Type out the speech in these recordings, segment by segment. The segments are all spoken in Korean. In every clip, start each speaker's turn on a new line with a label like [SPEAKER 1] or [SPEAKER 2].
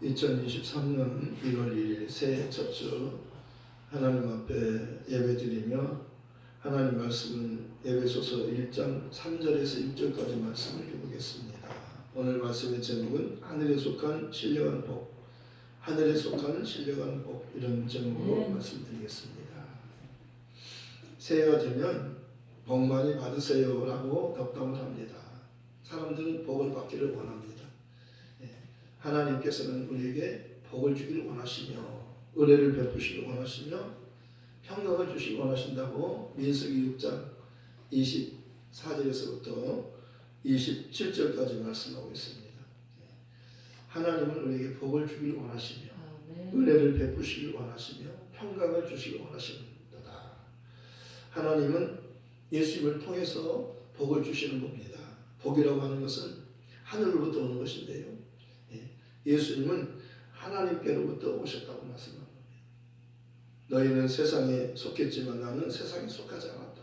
[SPEAKER 1] 2023년 1월 1일 새해 첫 주 하나님 앞에 예배드리며 하나님 말씀은 에베소서 1장 3절에서 6절까지 말씀을 읽어보겠습니다. 오늘 말씀의 제목은 하늘에 속한 신령한 복, 하늘에 속한 신령한 복, 이런 제목으로 말씀드리겠습니다. 새해가 되면 복 많이 받으세요 라고 덕담을 합니다. 사람들은 복을 받기를 원합니다. 하나님께서는 우리에게 복을 주기를 원하시며 은혜를 베푸시길 원하시며 평강을 주시길 원하신다고 민수기 6장 24절에서부터 27절까지 말씀하고 있습니다. 하나님은 우리에게 복을 주기를 원하시며 은혜를 베푸시길 원하시며 평강을 주시길 원하십니다. 하나님은 예수님을 통해서 복을 주시는 겁니다. 복이라고 하는 것은 하늘로부터 오는 것인데요, 예수님은 하나님께로부터 오셨다고 말씀합니다. 너희는 세상에 속했지만 나는 세상에 속하지 않았다.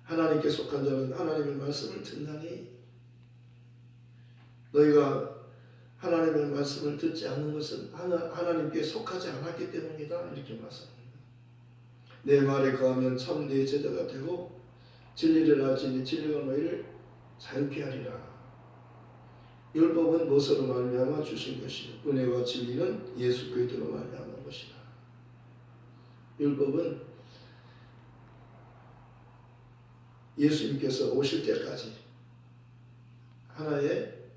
[SPEAKER 1] 하나님께 속한 자는 하나님의 말씀을 듣나니 너희가 하나님의 말씀을 듣지 않는 것은 하나님께 속하지 않았기 때문이다, 이렇게 말씀합니다. 내 말에 거하면 참 내 제자가 되고 진리를 알지니 진리가 너희를 자유케 하리라. 율법은 모세로 말미암아 주신 것이요 은혜와 진리는 예수 그리스도로 말미암은 것이다. 율법은 예수님께서 오실 때까지 하나의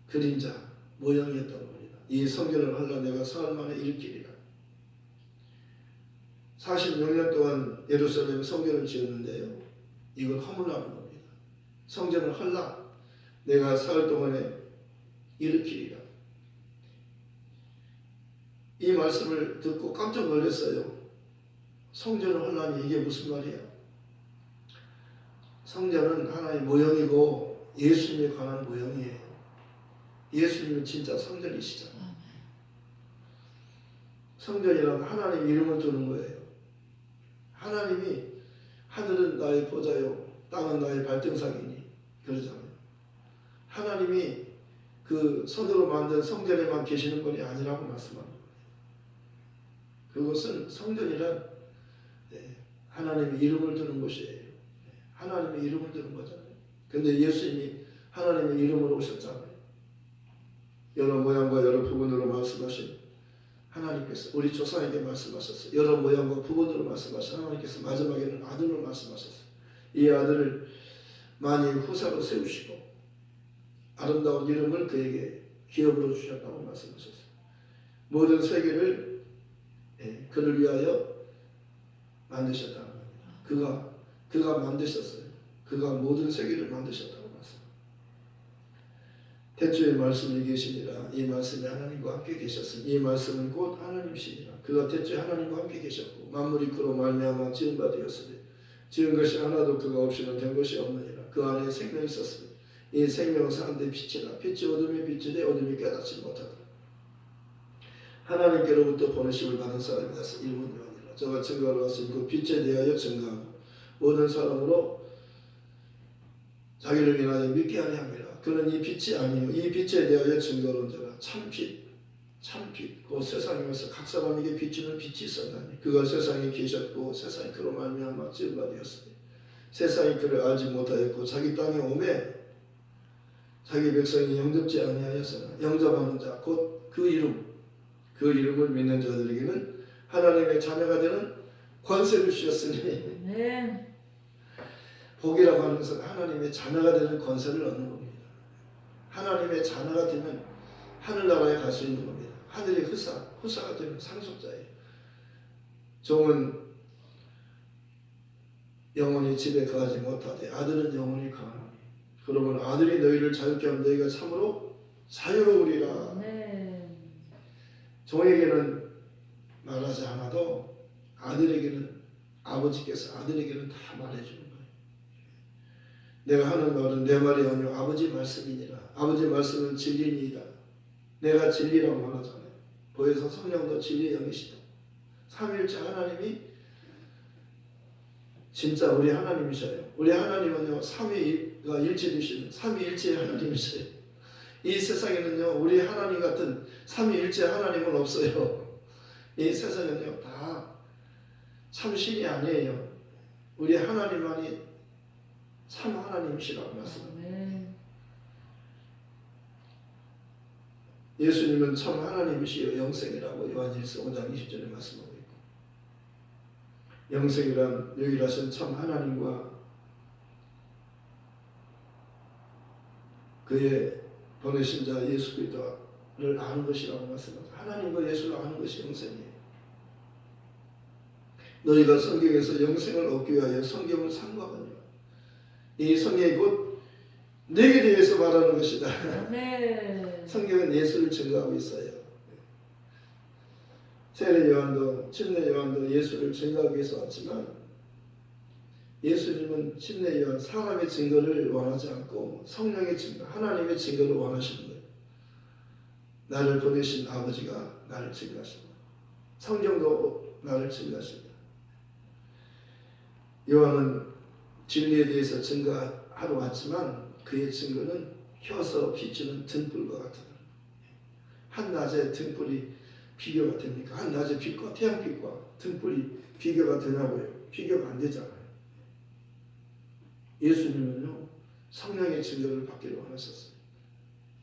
[SPEAKER 1] 그림자 모형이었던 겁니다. 이 성전을 헐라 내가 사흘 만에 일으키리라. 46년 동안 예루살렘 성전을 지었는데요, 이건 허물나는 겁니다. 성전을 헐라 내가 사흘 동안에 일으키리라. 이 말씀을 듣고 깜짝 놀랐어요. 성전을 헐라니 이게 무슨 말이야? 성전은 하나의 모형이고 예수님에 관한 모형이에요. 예수님은 진짜 성전이시잖아요. 성전이란 하나님 이름을 두는 거예요. 하나님이 하늘은 나의 보좌요 땅은 나의 발등상이니 그러잖아요. 하나님이 그 손으로 만든 성전에만 계시는 분이 아니라고 말씀합니다. 그것은 성전이란 하나님의 이름을 두는 곳이에요. 하나님의 이름을 두는 거잖아요. 근데 예수님이 하나님의 이름으로 오셨잖아요. 여러 모양과 여러 부분으로 말씀하신 하나님께서 우리 조상에게 말씀하셨어요. 여러 모양과 부분으로 말씀하신 하나님께서 마지막에는 아들로 말씀하셨어요. 이 아들을 만일 후사로 세우시고 아름다운 이름을 그에게 기업으로 주셨다고 말씀하셨어요. 모든 세계를 그를 위하여 만드셨다는 겁니다. 그가 만드셨어요. 그가 모든 세계를 만드셨다고 말씀합니다. 태초에 말씀이 계시니라. 이 말씀이 하나님과 함께 계셨으니 이 말씀은 곧 하나님이시니라. 그가 태초에 하나님과 함께 계셨고 만물이 그로 말미암아 지은 바 되었으니 지은 것이 하나도 그가 없이는 된 것이 없느니라. 그 안에 생명이 있었으니 이 생명은 사람들의 빛이라. 빛이 어둠의 빛이되 어둠이 깨닫지 못하더라. 하나님께로부터 보내심을 받은 사람이라서 일본 요한이라. 저가 증거하러 왔으니 그 빛에 대하여 증거하고 모든 사람으로 자기를 인하여 믿게 하려 함이라. 그는 이 빛이 아니요 이 빛에 대하여 증거하는 자라. 참빛 그 세상에서 각 사람에게 비추는 빛이 있었나니 그가 세상에 계셨고 세상이 그로 말미암아 지은 바 되었으니 세상이 그를 알지 못하였고 자기 땅에 오매 자기 백성이 영접지 아니하였으나 영접하는 자 곧 그 이름을 믿는 자들에게는 하나님의 자녀가 되는 권세를 주셨으니 복이라고 하는 것은 하나님의 자녀가 되는 권세를 얻는 겁니다. 하나님의 자녀가 되면 하늘나라에 갈 수 있는 겁니다. 하늘의 후사가 되는 상속자예요. 종은 영원히 집에 거하지 못하되 아들은 영원히 거하노니 그러면 아들이 너희를 자유케 하면 너희가 참으로 자유로우리라. 종에게는 말하지 않아도 아들에게는 아버지께서 아들에게는 다 말해주는 거예요. 내가 하는 말은 내 말이 아니요 아버지 말씀이니라. 아버지 말씀은 진리니이다. 내가 진리라고 말하잖아요. 보혜사 성령도 진리의 영이시다. 삼위일체 하나님이 진짜 우리 하나님이셔요. 우리 하나님은요 삼위가 일체되시는 삼위일체의 하나님이셔요. 이 세상에는요 우리 하나님 같은 삼위일체 하나님은 없어요. 이 세상은요 다 참신이 아니에요. 우리 하나님만이 참 하나님이시라고 말씀합니다. 예수님은 참 하나님이시여 영생이라고 요한일서 5장 20절에 말씀하고 있고, 영생이란 유일하신 참 하나님과 그의 보내신 자 예수 그리스도를 아는 것이라고 말씀합니다. 하나님과 예수를 아는 것이 영생이에요. 너희가 성경에서 영생을 얻기 위하여 성경을 삼가하냐. 이 성경이 곧 내게 대해서 말하는 것이다. 네. 성경은 예수를 증거하고 있어요. 세례 요한도 침례 요한도 예수를 증거하기 위해서 왔지만, 예수님은 침례 요한 사람의 증거를 원하지 않고 성령의 증거, 하나님의 증거를 원하시는 거예요. 나를 보내신 아버지가 나를 증거하십니다. 성경도 나를 증거하십니다. 요한은 진리에 대해서 증거하러 왔지만 그의 증거는 혀서 비추는 등불과 같은, 한낮에 등불이 비교가 됩니까? 한낮의 빛과 태양빛과 등불이 비교가 되냐고요? 비교가 안 되잖아요. 예수님은요 성령의 증거를 받기를 원하셨어요.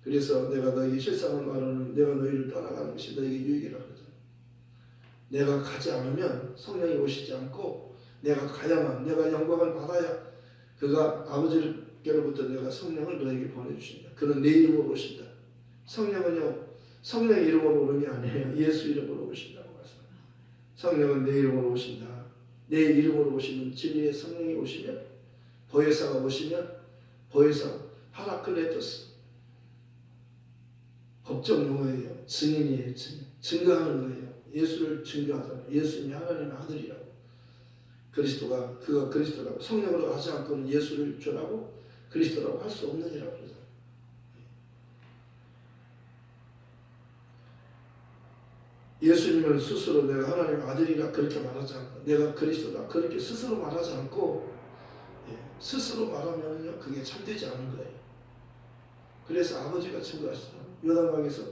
[SPEAKER 1] 그래서 내가 너에게 실상을 말하는, 내가 너희를 떠나가는 것이 너에게 유익이라 그러잖아요. 내가 가지 않으면 성령이 오시지 않고, 내가 가야만, 내가 영광을 받아야 그가 아버지께로부터 내가 성령을 너에게 보내주신다. 그는 내 이름으로 오신다. 성령은요 성령의 이름으로 오는 게 아니에요. 예수 이름으로 오신다고 말씀합니다. 성령은 내 이름으로 오신다. 내 이름으로 오시는 진리의 성령이 오시면, 보혜사가 오시면, 보혜사 파라클레토스, 법정 용어예요. 증인이에요. 증거하는 거예요. 예수를 증거하잖아요. 예수님이 하나님의 아들이라고, 그리스도가, 그가 그리스도라고, 성령으로 하지 않고는 예수를 주라고 그리스도라고 할 수 없느니라고 그러잖아요. 예수님은 스스로 내가 하나님의 아들이라 그렇게 말하지 않고, 내가 그리스도다 그렇게 스스로 말하지 않고, 스스로 말하면요 그게 참되지 않은 거예요. 그래서 아버지가 증거하시잖아요. 요단강에서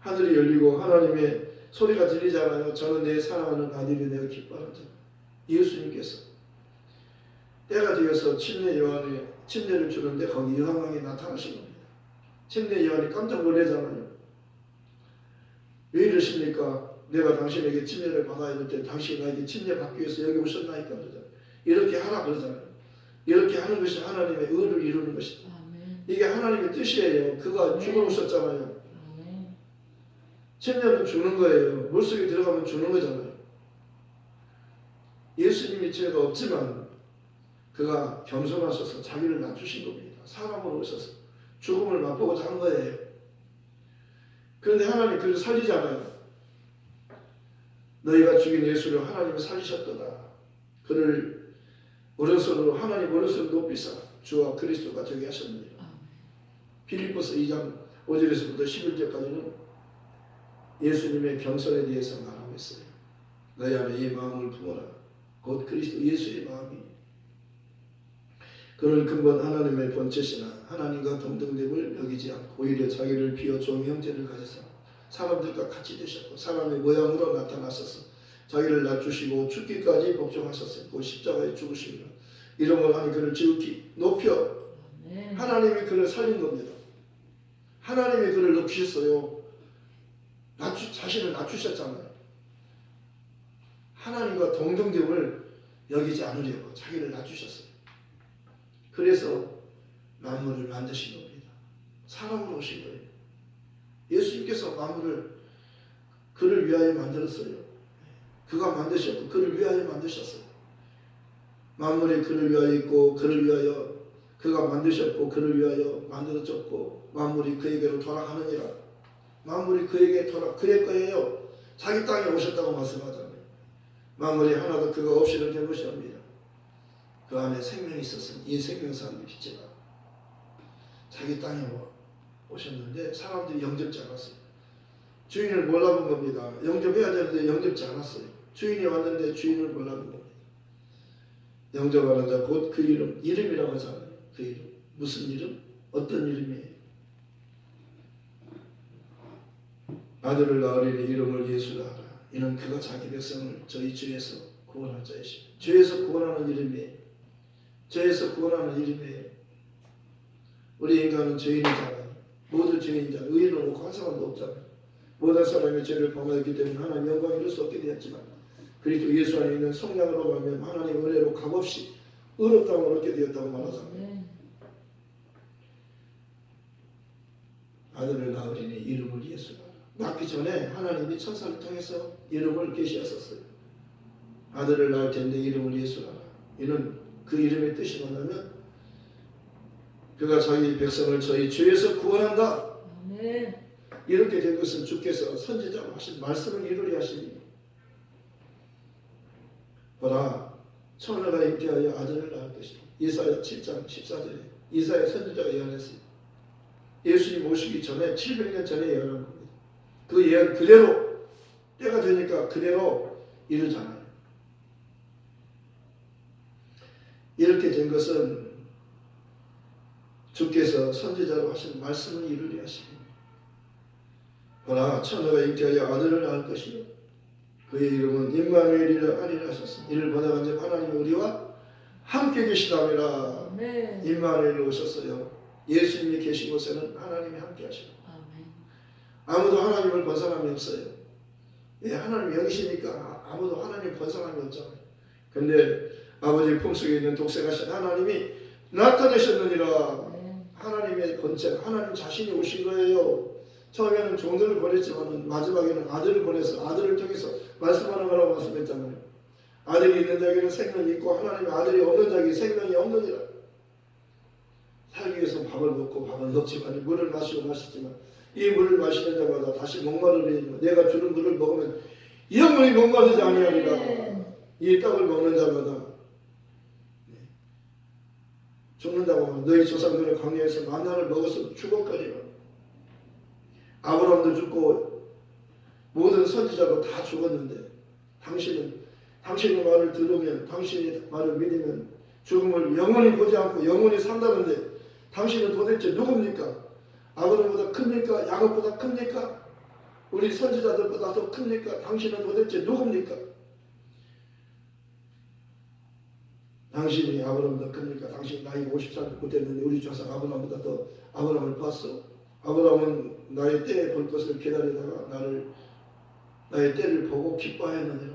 [SPEAKER 1] 하늘이 열리고 하나님의 소리가 들리잖아요. 저는 내 사랑하는 아들이 내가 기뻐하잖아요. 예수님께서 때가 되어서 침례 요한의 침례를 주는데 거기 요단강에 나타나신 겁니다. 침례 요한이 깜짝 놀라잖아요. 왜 이러십니까? 내가 당신에게 침례를 받아야 될 때 당신이 나에게 침례 받기 위해서 여기 오셨나이까 그러잖아요. 이렇게 하라 그러잖아요. 이렇게 하는 것이 하나님의 의를 이루는 것이다. 이게 하나님의 뜻이에요. 그가 죽어 오셨잖아요. 침례는 죽는 거예요. 물속에 들어가면 죽는 거잖아요. 예수님이 죄가 없지만 그가 겸손하셔서 자기를 낮추신 겁니다. 사람으로 오셔서 죽음을 맛보고자 한 거예요. 그런데 하나님 그를 살리잖아요. 너희가 죽인 예수를 하나님이 살리셨도다. 그를 오른손으로, 하나님 오른손을 높이사 주와 그리스도가 되게 하셨느니라. 빌립보서 2장 5절에서부터 11절까지는 예수님의 겸손에 대해서 말하고 있어요. 너희 안에 이 마음을 품어라. 곧 그리스도 예수의 마음이. 그는 근본 하나님의 본체시나 하나님과 동등됨을 여기지 않고 오히려 자기를 비워 종의 형태를 가져서 사람들과 같이 되셨고 사람의 모양으로 나타나셔서 자기를 낮추시고 죽기까지 복종하셨어요. 그 십자가에 죽으시며 이름을 하니 그를 지극히 높여, 하나님이 그를 살린 겁니다. 하나님이 그를 높이셨어요. 자신을 낮추셨잖아요. 하나님과 동등됨을 여기지 않으려고 자기를 낮추셨어요. 그래서 만물을 만드신 겁니다. 사람으로 오신 거예요. 예수님께서 만물을 그를 위하여 만들었어요. 그가 만드셨고 그를 위하여 만드셨어요. 만물이 그를 위하여 있고 그를 위하여 그가 만드셨고 그를 위하여 만들어졌고 만물이 그에게로 돌아가느니라. 만물이 그에게 그의 거예요. 자기 땅에 오셨다고 말씀하잖아요. 만물이 하나도 그가 없이는 된 것이 없습니다. 그 안에 생명이 있었으니 이 생명사는 빛이라. 자기 땅에 오셨는데 사람들이 영접지 않았어요. 주인을 몰라본 겁니다. 영접해야 되는데 영접지 않았어요. 주인이 왔는데 주인을 몰라본 겁니다. 영접하는 자 곧 그 이름이라고 하잖아요. 그 이름. 무슨 이름? 어떤 이름이에요? 아들을 낳으리니 이름을 예수라 하라. 이는 그가 자기 백성을 저희 죄에서 구원할 자이시니. 죄에서 구원하는 이름이에요. 죄에서 구원하는 이름이에요. 우리 인간은 죄인이잖아요. 모두 죄인이잖아요. 의인은 없고 한 사람도 없잖아요. 모든 사람이 죄를 범하였기 때문에 하나님 영광을 이룰 수 없게 되었지만 그리스도 예수 안에 있는 성령으로 가면 하나님 은혜로 값없이 의롭다함을 얻게 되었다고 말하잖아요. 아들을 낳으리니 이름을 예수라. 낳기 전에 하나님이 천사를 통해서 이름을 계시하셨어요. 아들을 낳을 텐데 이름을 예수라. 이는 그 이름의 뜻이 뭐냐면 그가 자기 백성을 저희 죄에서 구원한다. 이렇게 된 것은 주께서 선지자로 하신 말씀을 이루려 하시니 보라 처녀가 잉태하여 아들을 낳을 것이다. 이사야 7장 14절에 이사야 선지자가 예언했어요. 예수님 오시기 전에 700년 전에 예언한 겁니다. 그 예언 그대로 때가 되니까 그대로 이루잖아요. 이렇게 된 것은 주께서 선지자로 하신 말씀을 이루려 하십니다. 보라 처녀가 잉태하여 아들을 낳을 것이요 그의 이름은 임마누엘이라 하리라 하셨습니다. 이를 보내간즉 하나님이 우리와 함께 계시다니라. 임마누엘로 오셨어요. 예수님이 계신 곳에는 하나님이 함께 하시고 아무도 하나님을 본 사람이 없어요. 예, 하나님 영이시니까 아무도 하나님 본 사람이 없잖아요. 근데 아버지 품속에 있는 독생하신 하나님이 나타내셨느니라. 하나님의 본체 하나님 자신이 오신 거예요. 처음에는 종들을 보냈지만 마지막에는 아들을 보내서 아들을 통해서 말씀하는 거라고 말씀했잖아요. 아들이 있는 자에게는 생명이 있고 하나님의 아들이 없는 자에게 생명이 없느니라. 살기 위해서 밥을 먹고 밥을 먹지만 물을 마시고 마시지만 이 물을 마시는 자마다 다시 목마르리니 내가 주는 물을 먹으면 영원히 목마르지 아니하리라. 이 떡을 먹는 자마다 죽는다고 하면 너희 조상들의 광야에서 만나를 먹어서 죽었거니와. 아브라함도 죽고 모든 선지자도 다 죽었는데 당신의 말을 들으면 당신의 말을 믿으면 죽음을 영원히 보지 않고 영원히 산다는데 당신은 도대체 누굽니까? 아브라함보다 큽니까? 야곱보다 큽니까? 우리 선지자들보다 더 큽니까? 당신은 도대체 누굽니까? 당신이 아브라함보다 큽니까? 당신 나이가 50살 못 됐는데 우리 조상 아브라함보다 더 아브라함을 봤어? 아브라함은 나의 때에 볼 것을 기다리다가 나의 때를 보고 기뻐하였느니라.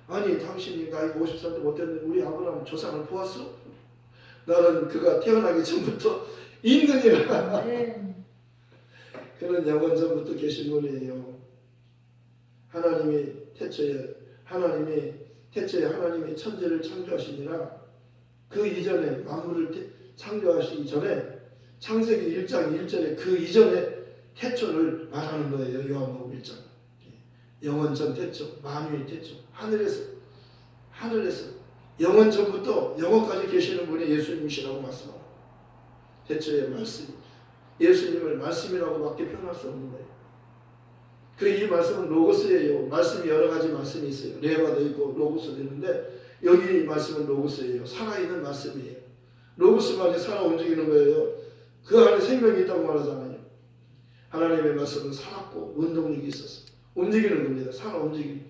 [SPEAKER 1] 아니 당신이 나이가 50살도 못 됐는데 우리 아브라함 조상을 보았어? 나는 그가 태어나기 전부터 있느니라. 그는 영원 전부터 계신 분이에요. 하나님이 태초에 하나님이 천지를 창조하시니라. 그 이전에 만물을 창조하시기 전에 창세기 1장 1절에 그 이전에 태초를 말하는 거예요. 요한복음 1장. 영원전 태초, 만유의 태초. 하늘에서 영원 전부터 영원까지 계시는 분이 예수님이시라고 말씀합니다. 태초의 말씀. 예수님을 말씀이라고 밖에 표현할 수 없는 거예요. 이 말씀은 로고스예요. 말씀이 여러 가지 말씀이 있어요. 레마도 있고 로고스도 있는데 여기 말씀은 로고스예요. 살아있는 말씀이에요. 로고스만이 살아 움직이는 거예요. 그 안에 생명이 있다고 말하잖아요. 하나님의 말씀은 살았고 운동력이 있어서 움직이는 겁니다. 살아 움직이는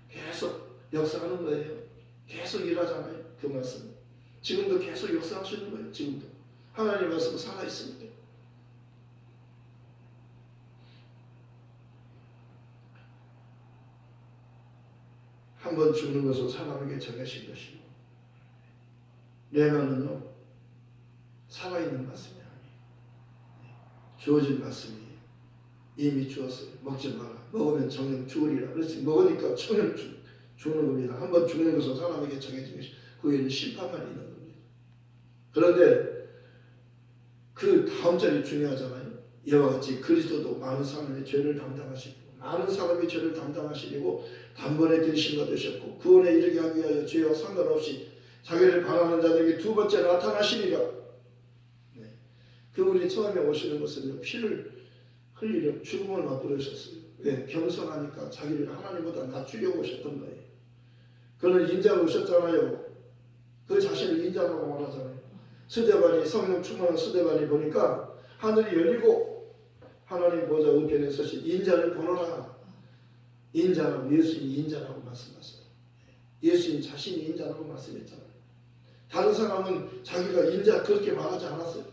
[SPEAKER 1] 계속 역사하는 거예요. 계속 일하잖아요. 그 말씀 지금도 계속 역사하시는 거예요. 지금도 하나님의 말씀은 살아있습니다. 한번 죽는 것은 사람에게 정해진 것이고 레마는요 살아있는 말씀이 아니에요. 주어진 말씀이 이미 주었어요. 먹지 마라. 먹으면 정령 죽으리라. 그래서 먹으니까 정령 죽는 겁니다. 한번 죽는 것은 사람에게 정해진 것이 그 위에는 심판만 있는 겁니다. 그런데 그 다음 절이 중요하잖아요. 이와 같이 그리스도도 많은 사람의 죄를 담당하시고 많은 사람의 죄를 담당하시고 단번에 들으심과 되셨고 구원에 이르게 하기 위하여 죄와 상관없이 자기를 바라는 자들에게 두 번째 나타나시리라. 그분이 처음에 오시는 것은 피를 흘리려 죽음을 맛보셨어요. 왜? 겸손하니까 자기를 하나님보다 낮추려고 오셨던 거예요. 그는 인자로 오셨잖아요. 그 자신을 인자라고 말하잖아요. 스데반이 성령 충만한 스데반이 보니까 하늘이 열리고 하나님 보좌 우편에 서신 인자를 보노라. 인자라고 예수님이 인자라고 말씀하셨어요. 예수님 자신이 인자라고 말씀했잖아요. 다른 사람은 자기가 인자 그렇게 말하지 않았어요.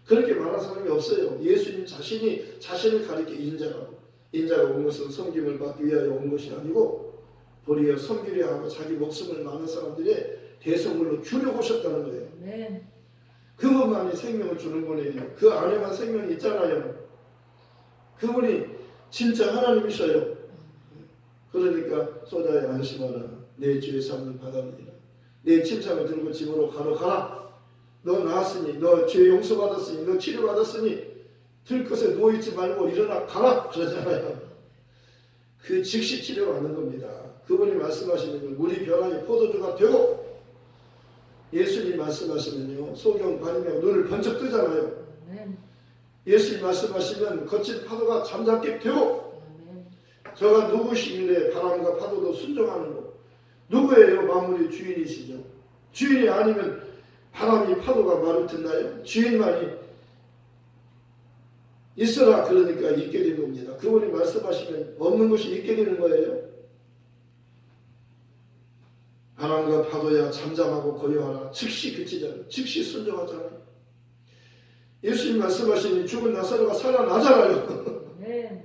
[SPEAKER 1] 그렇게 말한 사람이 없어요. 예수님 자신이 자신을 가리켜 인자라고. 인자가 온 것은 섬김을 받기 위하여 온 것이 아니고 도리어 섬기려 하고 자기 목숨을 많은 사람들의 대성물로 주려고 오셨다는 거예요.
[SPEAKER 2] 네.
[SPEAKER 1] 그분만이 생명을 주는 분이에요. 그 안에만 생명이 있잖아요. 그분이 진짜 하나님이셔요. 그러니까 소자에 안심하라. 내 주의 삶을 받았느니라. 내 침상을 들고 집으로 가라. 너 나았으니, 너 죄 용서받았으니, 너 치료받았으니 들것에 누워있지 말고 일어나 가라 그러잖아요. 그 즉시 치료받는 겁니다. 그분이 말씀하시면 물이 변하여 포도주가 되고, 예수님 말씀하시면요 소경 반이며 눈을 번쩍 뜨잖아요. 예수님 말씀하시면 거친 파도가 잠잠게 되고, 저가 누구시길래 바람과 파도도 순종하는 거. 누구예요? 만물의 주인이시죠. 주인이 아니면 바람이 파도가 말을 듣나요? 주인만이 있어라 그러니까 있게 되는 겁니다. 그분이 말씀하시면 없는 것이 있게 되는 거예요. 바람과 파도야 잠잠하고 고요하라. 즉시 그치잖아요. 즉시 순종하잖아요. 예수님 말씀하시니 죽은 나사로가 살아나잖아요.
[SPEAKER 2] 네.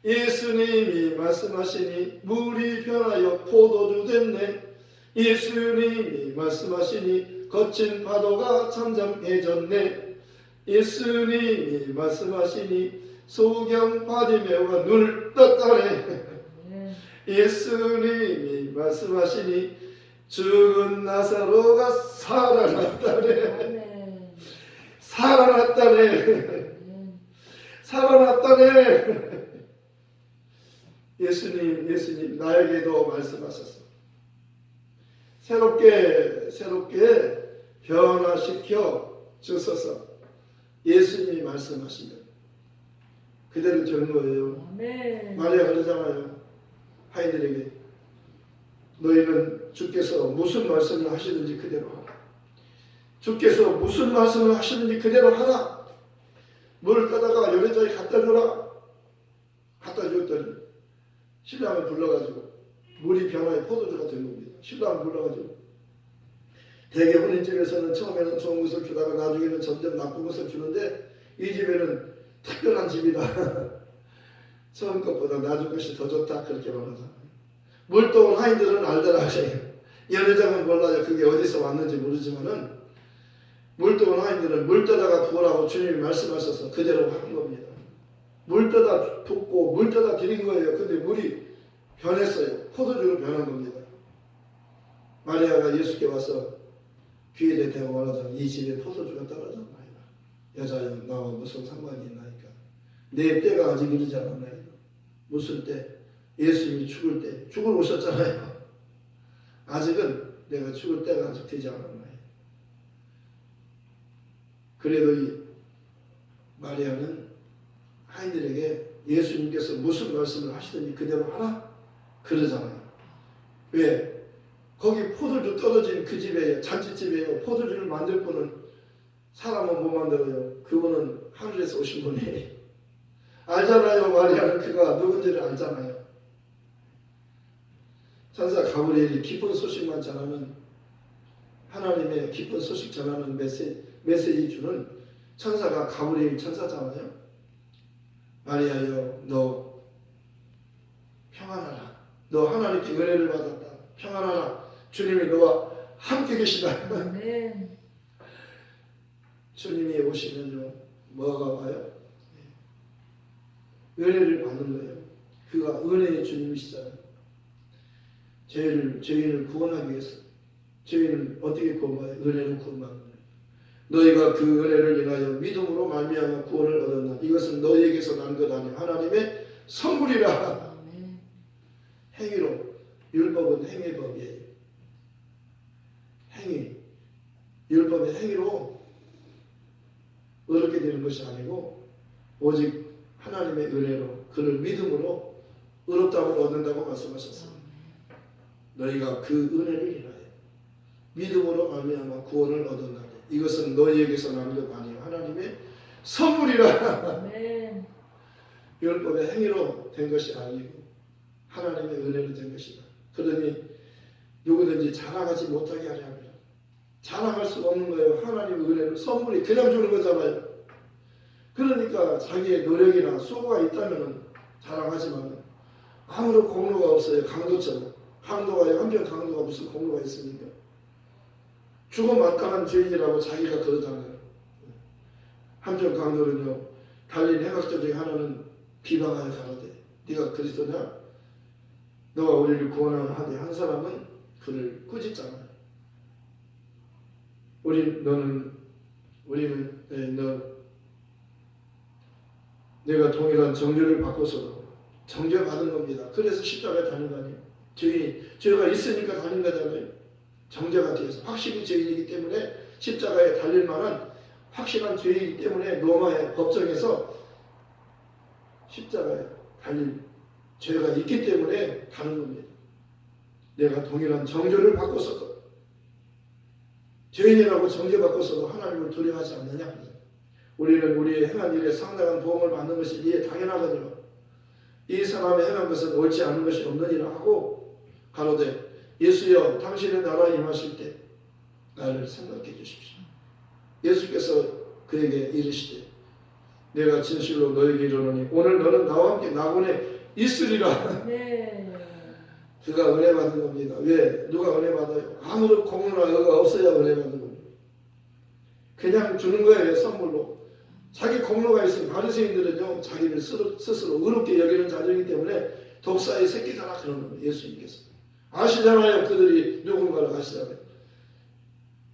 [SPEAKER 1] 예수님이 말씀하시니 물이 변하여 포도주 됐네. 예수님이 말씀하시니 거친 파도가 잠잠해졌네. 예수님이 말씀하시니 소경 바디메오가 눈을 떴다네. 예수님이 말씀하시니 죽은 나사로가 살아났다네. 살아났다네. 살아났다네. 예수님 나에게도 말씀하셨어. 새롭게 변화시켜 주소서. 예수님이 말씀하시면 그대로 되는 거예요.
[SPEAKER 2] 아멘.
[SPEAKER 1] 마리아 그러잖아요. 하인들에게 너희는 주께서 무슨 말씀을 하시는지 그대로 하라. 주께서 무슨 말씀을 하시는지 그대로 하라. 물 떠다가 여자에 갖다 줘라. 갖다 줬더니 신랑을 불러가지고 물이 변화해 포도주가 된 겁니다. 신랑을 불러가지고 대개 혼인집에서는 처음에는 좋은 것을 주다가 나중에는 점점 나쁜 것을 주는데 이 집에는 특별한 집이다. 처음 것보다 나중 것이 더 좋다 그렇게 말하잖아요. 물동은 하인들은 알더라고요. 연회장은 몰라요. 그게 어디서 왔는지 모르지만은 물동은 하인들은 물 떠다가 부으라고 주님이 말씀하셔서 그대로 하는 겁니다. 물 떠다 붓고 물 떠다 드린 거예요. 근데 물이 변했어요. 포도주로 변한 겁니다. 마리아가 예수께 와서 귀에 대고 말하자면 이 집에 포도주가 떨어졌나이다. 여자여 나와 무슨 상관이 있나이까. 내 때가 아직 이르지 않았나이다. 무슨 때? 예수님이 죽을 때. 죽을 오셨잖아요. 아직은 내가 죽을 때가 아직 되지 않았나이다. 그래도 이 마리아는 하인들에게 예수님께서 무슨 말씀을 하시든지 그대로 하라 그러잖아요. 왜? 거기 포도주 떨어진 그 집에 잔치집에요. 포도주를 만들 분은 사람은 못 만들어요. 그분은 하늘에서 오신 분이에요. 알잖아요. 마리아는 그가 누군지를 알잖아요. 천사 가브리엘이 기쁜 소식만 전하는, 하나님의 기쁜 소식 전하는 메시지 주는 천사가 가브리엘 천사잖아요. 마리아여 너 평안하라. 너 하나님께 은혜를 받았다. 평안하라. 주님이 너와 함께 계시다.
[SPEAKER 2] 네.
[SPEAKER 1] 주님이 오시면요 뭐가 와요? 은혜를 받는 거예요. 그가 은혜의 주님이시잖아요. 죄인을 구원하기 위해서. 죄인을 어떻게 구원받아요? 은혜로 구원받는 거예요. 너희가 그 은혜를 인하여 믿음으로 말미암아 구원을 얻었나. 이것은 너희에게서 난 것 아니야. 하나님의 선물이라. 행위로. 율법은 행위의 법이에요. 행위. 율법의 행위로 얻게 되는 것이 아니고 오직 하나님의 은혜로 그를 믿음으로 의롭다고 얻는다고 말씀하셨어요. 너희가 그 은혜를 인하여 믿음으로 말미암아 구원을 얻었나니 이것은 너희에게서 난 것 아니요 하나님의 선물이라. 율법의 행위로 된 것이 아니고 하나님의 은혜로 된 것이다. 그러니 누구든지 자랑하지 못하게 하려 합니다. 자랑할 수 없는 거예요. 하나님의 은혜를 선물이 그냥 주는 거잖아요. 그러니까 자기의 노력이나 수고가 있다면 자랑하지만 아무런 공로가 없어요. 강도처럼. 강도가 한편 강도가 무슨 공로가 있습니까? 죽어 마땅한 죄인이라고 자기가 그러잖아요. 한편 강도는요, 달린 해각자 중에 하나는 비방하여 가로되 네가 그리스도냐? 너가 우리를 구원하는 하되 한 사람은 그를 꾸짖잖아요. 내가 동일한 정죄를 받고서도 정죄받은 겁니다. 그래서 십자가에 달린 거 아니에요. 죄가 있으니까 달린 거잖아요. 정죄가 되어서 확실히 죄인이기 때문에 십자가에 달릴 만한 확실한 죄이기 때문에 로마의 법정에서 십자가에 달릴 죄가 있기 때문에 다른 겁니다. 내가 동일한 정죄를 받고서도 죄인이라고 정죄받고서도 하나님을 두려워하지 않느냐. 우리는 우리의 행한 일에 상당한 보험을 받는 것이 이에 당연하거니와 이 사람의 행한 것은 옳지 않은 것이 없느니라 하고 가로되 예수여 당신의 나라 임하실 때 나를 생각해 주십시오. 예수께서 그에게 이르시되 내가 진실로 너에게 이르노니 오늘 너는 나와 함께 낙원에 있으리라.
[SPEAKER 2] 네.
[SPEAKER 1] 그가 은혜 받은 겁니다. 왜? 누가 은혜 받아요? 아무런 공로나 의가 없어야 은혜 받는 겁니다. 그냥 주는 거예요. 선물로. 자기 공로가 있으면 바리새인들은요 자기를 스스로 의롭게 여기는 자들이기 때문에 독사의 새끼다라 그런 겁니다. 예수님께서 아시잖아요. 그들이 누군가를 아시잖아요.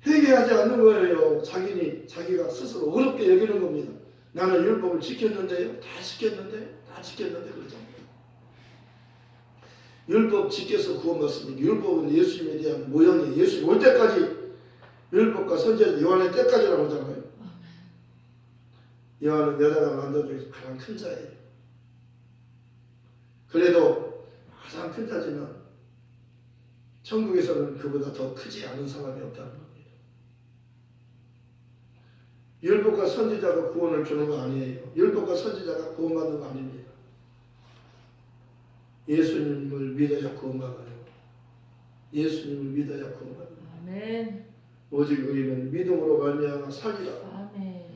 [SPEAKER 1] 회개하지 않는 거예요. 자기가 스스로 의롭게 여기는 겁니다. 나는 율법을 지켰는데요. 다 지켰는데 그러잖아요. 율법 지켜서 구원받습니다. 율법은 예수님에 대한 모형이에요. 예수님 올 때까지 율법과 선지자 요한의 때까지 나오잖아요. 요한은 여자가 만든 중에서 가장 큰 자예요. 그래도 가장 큰 자지만 천국에서는 그보다 더 크지 않은 사람이 없다는 겁니다. 율법과 선지자가 구원을 주는 거 아니에요. 율법과 선지자가 구원받는 거 아닙니다. 예수님을 믿어야 구원받아요. 예수님을 믿어야 구원받아요.
[SPEAKER 2] 아멘.
[SPEAKER 1] 오직 의인은 믿음으로 말미암아 살리라.
[SPEAKER 2] 아멘.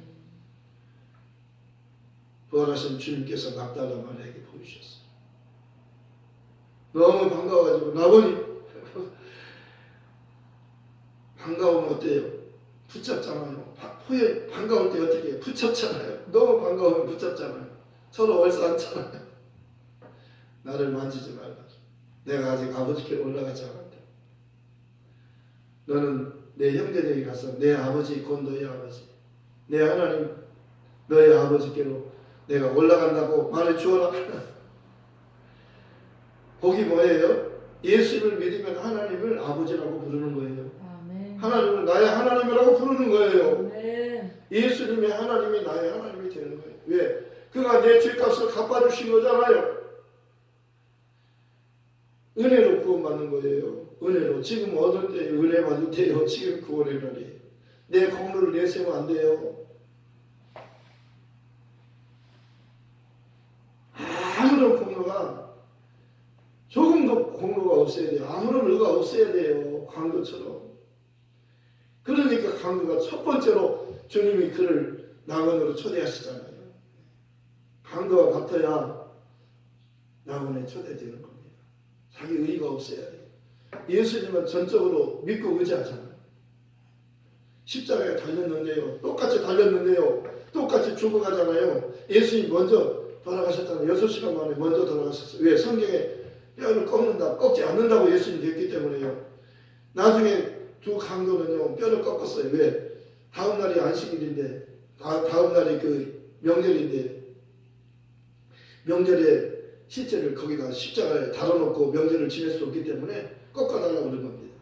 [SPEAKER 1] 부활하신 주님께서 막달라 마리아에게 보이셨어요. 너무 반가워가지고 나보니 반가우면 어때요? 붙잡잖아요. 후에 반가울 때 어떻게 해요? 붙잡잖아요. 너무 반가우면 붙잡잖아요. 서로 얼싸안잖아요. 나를 만지지 말라. 내가 아직 아버지께 올라가지 않았다. 너는 내 형제들에게 가서 내 아버지 곧 너의 아버지 내 하나님 너의 아버지께로 내가 올라간다고 말해 주어라. 복이 뭐예요? 예수를 믿으면 하나님을 아버지라고 부르는 거예요.
[SPEAKER 2] 아멘.
[SPEAKER 1] 하나님을 나의 하나님이라고 부르는 거예요.
[SPEAKER 2] 네.
[SPEAKER 1] 예수님의 하나님이 나의 하나님이 되는 거예요. 왜? 그가 내 죄값을 갚아주신 거잖아요. 은혜로 구원받는 거예요. 은혜로. 지금 어떤 때 은혜 받을 때요. 지금 구원의 날이에요. 내 공로를 내세우면 안 돼요. 아무런 공로가 조금도 공로가 없어야 돼요. 아무런 의가 없어야 돼요. 강도처럼. 그러니까 강도가 첫 번째로 주님이 그를 낙원으로 초대하시잖아요. 강도가 같아야 낙원에 초대되는 겁니다. 자기 의가 없어야 돼요. 예수님은 전적으로 믿고 의지하잖아요. 십자가에 달렸는데요. 똑같이 달렸는데요. 똑같이 죽어가잖아요. 예수님 먼저 돌아가셨잖아요. 6시간 만에 먼저 돌아가셨어요. 왜? 성경에 뼈를 꺾지 않는다고 예수님이 됐기 때문에요. 나중에 두 강도는요. 뼈를 꺾었어요. 왜? 다음 날이 안식일인데 다음 날이 그 명절인데 명절에 시체를 거기다 십자가에 달아놓고 명절을 지낼 수 없기 때문에 꺾어달라고 그런 겁니다.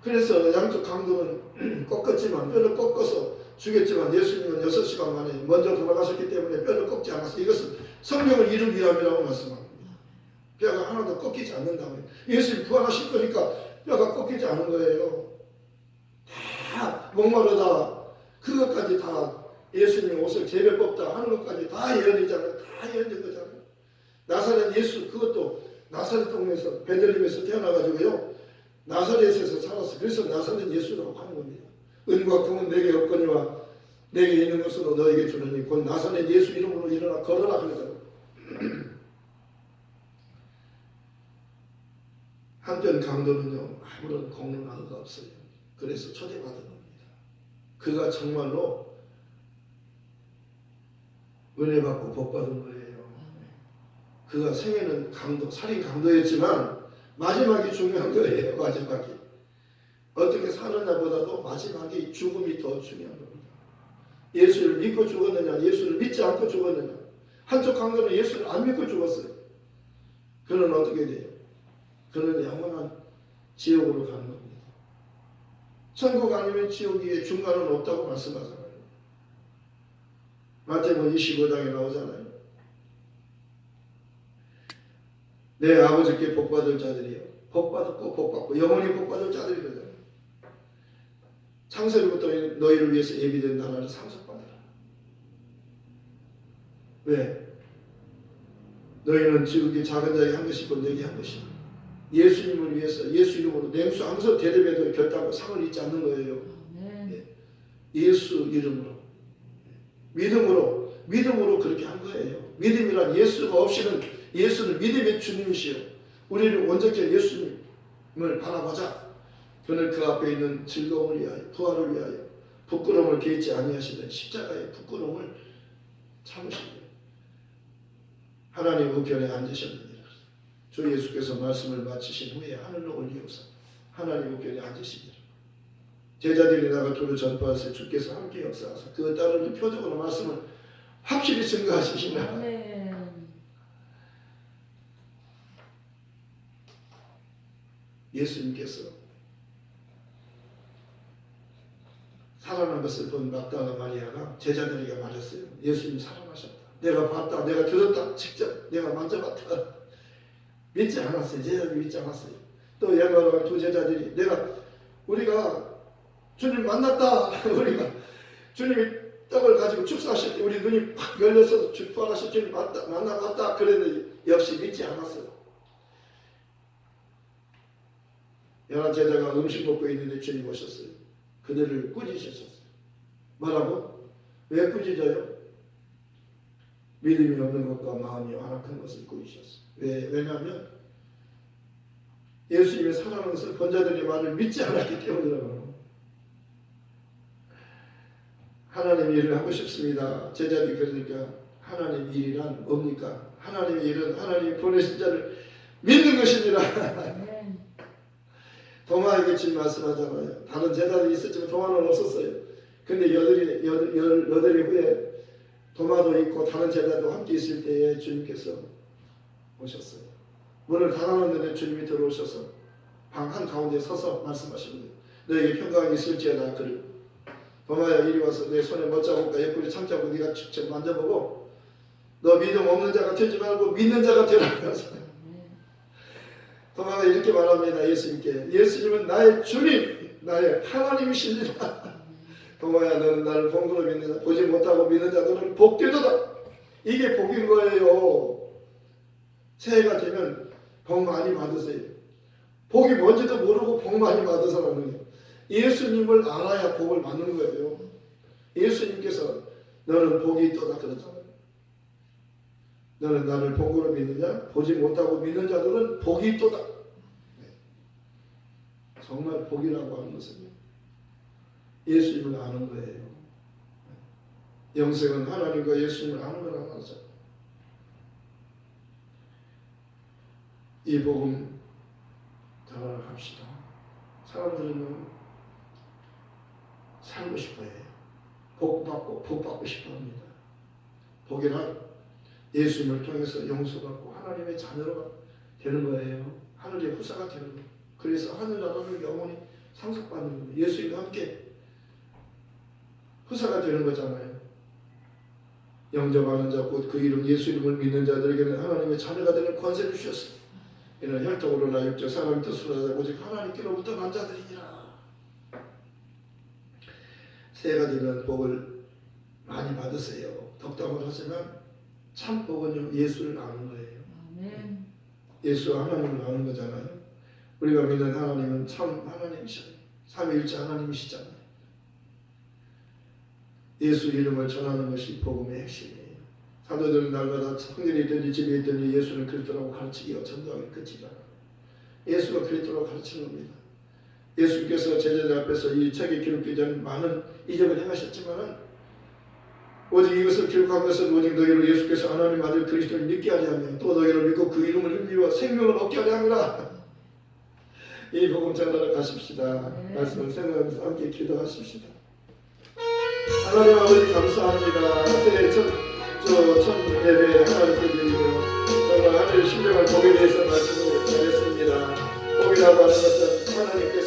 [SPEAKER 1] 그래서 양쪽 강도는 꺾었지만 뼈를 꺾어서 죽였지만 예수님은 6시간 만에 먼저 돌아가셨기 때문에 뼈를 꺾지 않았어요. 이것은 성경을 이루기 위함이라고 말씀합니다. 뼈가 하나도 꺾이지 않는다고요. 예수님 부활하실 거니까 뼈가 꺾이지 않은 거예요. 다 목마르다 그것까지 다 예수님 옷을 제배 뽑다 하는 것까지 다 예언이잖아요. 다 예언된 거잖아요. 나사렛 예수, 그것도 나사렛 동네에서 베들레헴에서 태어나가지고요 나사렛에서 살았어요. 그래서 나사렛 예수라고 하는 겁니다. 은과 금은 내게 없거니와 내게 있는 것으로 너에게 주느니 곧 나사렛 예수 이름으로 일어나 걸어라 그러더라고요. 한편 강도는요 아무런 공론화가 없어요. 그래서 초대받은 겁니다. 그가 정말로 은혜 받고 복 받은 거예요. 그가 생애는 강도, 살인 강도였지만 마지막이 중요한 거예요. 마지막이 어떻게 사느냐보다도 마지막이 죽음이 더 중요한 겁니다. 예수를 믿고 죽었느냐, 예수를 믿지 않고 죽었느냐. 한쪽 강도는 예수를 안 믿고 죽었어요. 그는 어떻게 돼요? 그는 영원한 지옥으로 가는 겁니다. 천국 아니면 지옥이 중간은 없다고 말씀하잖아요. 마태복음 25장에 나오잖아요. 내 아버지께 복받을 자들이요 복받고 복받고 영원히 복받을 자들이거든요. 창세로부터 너희를 위해서 예비된 나라를 상속받으라. 왜? 너희는 지극히 작은 자에게 한 것이고 내게 한 것이다. 예수님을 위해서 예수 이름으로 냉수 항상 대대배도 결단하고 상을 잊지 않는 거예요. 예수 이름으로 믿음으로 그렇게 한 거예요. 믿음이란 예수가 없이는 예수는 믿음의 주님이시요 우리를 원적히 예수님을 바라보자. 그는 그 앞에 있는 즐거움을 위하여 부활을 위하여 부끄러움을 개의치 아니하시는 십자가의 부끄러움을 참으시고 하나님 우편에 앉으셨느니라. 주 예수께서 말씀을 마치신 후에 하늘로 올리옵사 하나님 우편에 앉으시니라. 제자들이 나가 도를 전파하사 주께서 함께 역사하사 그 따르는 표적으로 말씀을 확실히 증거하시시나. 예수님께서 살아난 것을 본 막달라 마리아가 제자들에게 말했어요. 예수님 살아나셨다. 내가 봤다. 내가 들었다. 직접 내가 만져봤다. 믿지 않았어요. 제자들이 믿지 않았어요. 또 양가로 두 제자들이 우리가 주님 만났다. 우리가 주님이 떡을 가지고 축사하실 때 우리 눈이 팍 열려서 부활하실 주님 만나봤다. 그래도 역시 믿지 않았어요. 열한 제자가 음식 먹고 있는데 주님 오셨어요. 그들을 꾸짖으셨어요. 뭐라고? 왜 꾸짖어요? 믿음이 없는 것과 마음이 완악한 것을 꾸짖으셨어요. 왜냐하면 예수님의 살아난 것을 본 자들의 말을 믿지 않았기 때문이라고. 하나님의 일을 하고 싶습니다. 제자들이 그러니까 하나님 일이란 뭡니까? 하나님의 일은 하나님이 보내신 자를 믿는 것입니다. 도마에게 주님 말씀하잖아요. 다른 제자들이 있었지만 도마는 없었어요. 근데 여덟이 후에 도마도 있고 다른 제자도 함께 있을 때에 주님께서 오셨어요. 문을 닫아놓는데 주님이 들어오셔서 방 한가운데 서서 말씀하시는 거예요. 너에게 평강이 있을지어다. 그를 도마야 이리 와서 내 손에 못 잡을까 옆구리 참자고 네가 직접 만져보고 너 믿음 없는 자가 되지 말고 믿는 자가 되라. 도마가 이렇게 말합니다. 예수님께. 예수님은 나의 주님, 나의 하나님이십니다. 도마야 너는 나를 본거로 믿는다. 보지 못하고 믿는 자들은 복되도다. 이게 복인 거예요. 새해가 되면 복 많이 받으세요. 복이 뭔지도 모르고 복 많이 받으세라는 거예요. 예수님을 알아야 복을 받는 거예요. 예수님께서 너는 복이 있도다 그러잖아요. 너는 나를 복으로 믿느냐? 보지 못하고 믿는 자들은 복이 있도다. 정말 복이라고 하는 것은 예수님을 아는 거예요. 영생은 하나님과 예수님을 아는 거라고 하죠. 이 복음 전하러 갑시다. 사람들은 살고 싶어요. 복 받고 싶어 합니다. 복이란 예수님을 통해서 용서받고 하나님의 자녀가 되는 거예요. 하늘의 후사가 되는 거예요. 그래서 하늘나라를 영원히 상속받는 거예요. 예수님과 함께 후사가 되는 거잖아요. 영접하는 자 곧 그 이름 예수 이름을 믿는 자들에게는 하나님의 자녀가 되는 권세를 주셨어요. 이는 혈통으로나 육적 사람의 뜻으로 하자 오직 하나님께로부터 난 자들이니라. 새해가 되면 복을 많이 받으세요. 덕담을 하지만 참 복은요 예수를 아는 거예요. 예수 하나님을 아는 거잖아요. 우리가 믿는 하나님은 참 하나님이시잖아요. 삼위일체 하나님이시잖아요. 예수 이름을 전하는 것이 복음의 핵심이에요. 사도들은 날마다 성전에 있든지 집에 있든지 예수를 그리스도라고 가르치기가 전도하기 끝이잖아요. 예수가 그리스도라고 가르치는 겁니다. 예수께서 제자들 앞에서 이 책에 기록되지 않은 많은 이적을 행하셨지만 오직 이것을 기록한 것은 오직 너희로 예수께서 하나님 아들 그리스도를 믿게 하려 하며 또 너희를 믿고 그 이름을 힘입어 생명을 얻게 하려 합니다. 이 복음 전하러 가십시다. 말씀을 생각하면서 함께 기도하십시다. 하나님 아버지 감사합니다. 새해 첫 예배 하나님께 드리고 정말 하늘의 심령을 복에 대해서 말씀을 잘했습니다. 복이라고 하는 것은 하나님께